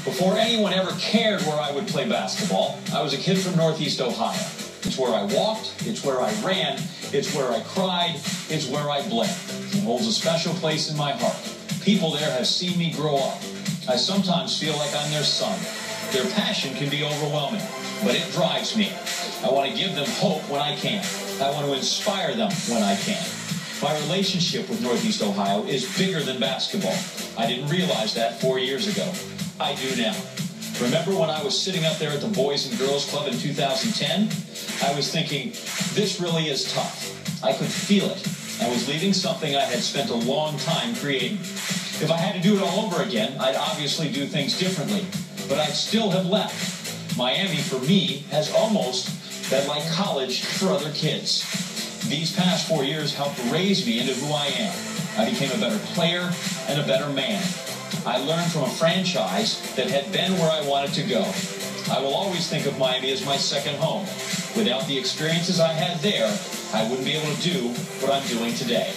Before anyone ever cared where I would play basketball, I was a kid from Northeast Ohio. It's where I walked, it's where I ran, it's where I cried, it's where I bled. It holds a special place in my heart. People there have seen me grow up. I sometimes feel like I'm their son. Their passion can be overwhelming, but it drives me. I want to give them hope when I can. I want to inspire them when I can. My relationship with Northeast Ohio is bigger than basketball. I didn't realize that 4 years ago. I do now. Remember when I was sitting up there at the Boys and Girls Club in 2010? I was thinking, this really is tough. I could feel it. I was leaving something I had spent a long time creating. If I had to do it all over again, I'd obviously do things differently. But I'd still have left. Miami, for me, has almost been like college for other kids. These past 4 years helped raise me into who I am. I became a better player and a better man. I learned from a franchise that had been where I wanted to go. I will always think of Miami as my second home. Without the experiences I had there, I wouldn't be able to do what I'm doing today.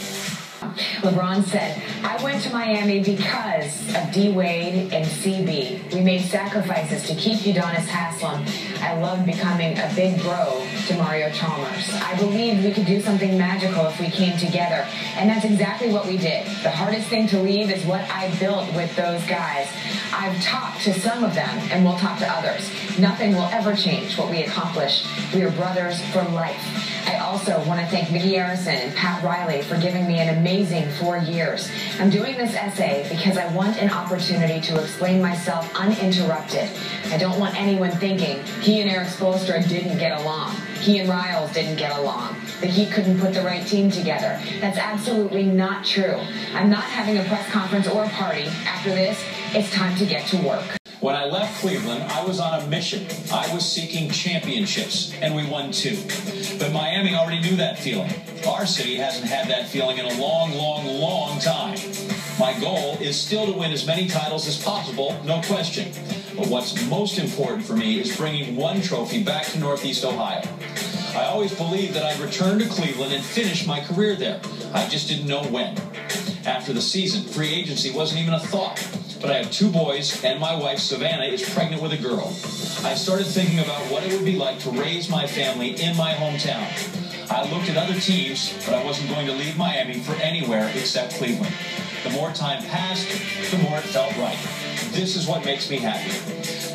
LeBron said, I went to Miami because of D-Wade and CB. We made sacrifices to keep Udonis Haslem. I loved becoming a big bro to Mario Chalmers. I believed we could do something magical if we came together, and that's exactly what we did. The hardest thing to leave is what I built with those guys. I've talked to some of them, and we'll talk to others. Nothing will ever change what we accomplish. We are brothers for life. I also want to thank Mickey Arison and Pat Riley for giving me an amazing 4 years. I'm doing this essay because I want an opportunity to explain myself uninterrupted. I don't want anyone thinking he and Eric Spoelstra didn't get along. He and Riles didn't get along. That he couldn't put the right team together. That's absolutely not true. I'm not having a press conference or a party. After this, it's time to get to work. When I left Cleveland, I was on a mission. I was seeking championships, and we won 2. But Miami already knew that feeling. Our city hasn't had that feeling in a long, long, long time. My goal is still to win as many titles as possible, no question. But what's most important for me is bringing one trophy back to Northeast Ohio. I always believed that I'd return to Cleveland and finish my career there. I just didn't know when. After the season, free agency wasn't even a thought. But I have 2 boys, and my wife, Savannah, is pregnant with a girl. I started thinking about what it would be like to raise my family in my hometown. I looked at other teams, but I wasn't going to leave Miami for anywhere except Cleveland. The more time passed, the more it felt right. This is what makes me happy.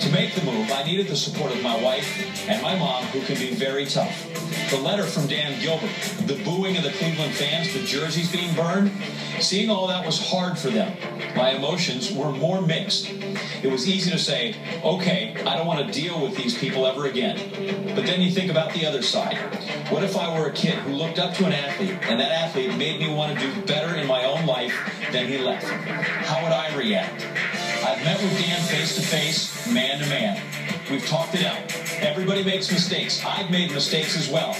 To make the move, I needed the support of my wife and my mom, who can be very tough. The letter from Dan Gilbert, the booing of the Cleveland fans, the jerseys being burned, seeing all that was hard for them. My emotions were more mixed. It was easy to say, okay, I don't want to deal with these people ever again. But then you think about the other side. What if I were a kid who looked up to an athlete, and that athlete made me want to do better in my own life than he left? How would I react? I've met with Dan face-to-face, man-to-man. We've talked it out. Everybody makes mistakes. I've made mistakes as well.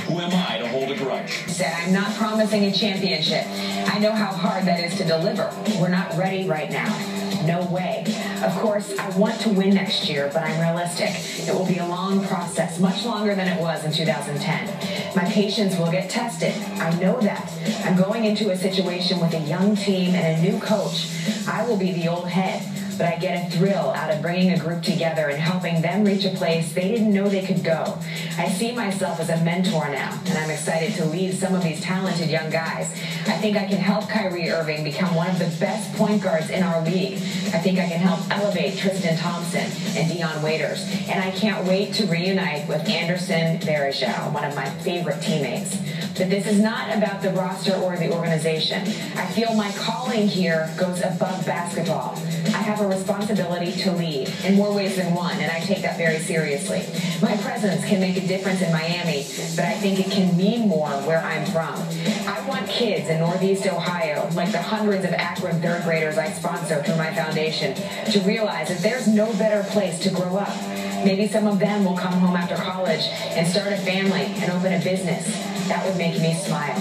Who am I to hold a grudge? Said, I'm not promising a championship. I know how hard that is to deliver. We're not ready right now. No way. Of course, I want to win next year, but I'm realistic. It will be a long process, much longer than it was in 2010. My patience will get tested. I know that. I'm going into a situation with a young team and a new coach. I will be the old head. But I get a thrill out of bringing a group together and helping them reach a place they didn't know they could go. I see myself as a mentor now, and I'm excited to lead some of these talented young guys. I think I can help Kyrie Irving become one of the best point guards in our league. I think I can help elevate Tristan Thompson and Dion Waiters. And I can't wait to reunite with Anderson Varejao, one of my favorite teammates. But this is not about the roster or the organization. I feel my calling here goes above basketball. I have a responsibility to lead in more ways than one, and I take that very seriously. My presence can make a difference in Miami, but I think it can mean more where I'm from. I want kids in Northeast Ohio, like the hundreds of Akron third graders I sponsor through my foundation, to realize that there's no better place to grow up. Maybe some of them will come home after college and start a family and open a business. That would make me smile.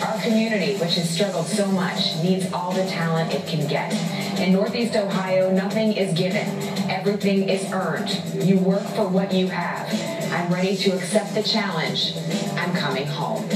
Our community, which has struggled so much, needs all the talent it can get. In Northeast Ohio, nothing is given. Everything is earned. You work for what you have. I'm ready to accept the challenge. I'm coming home.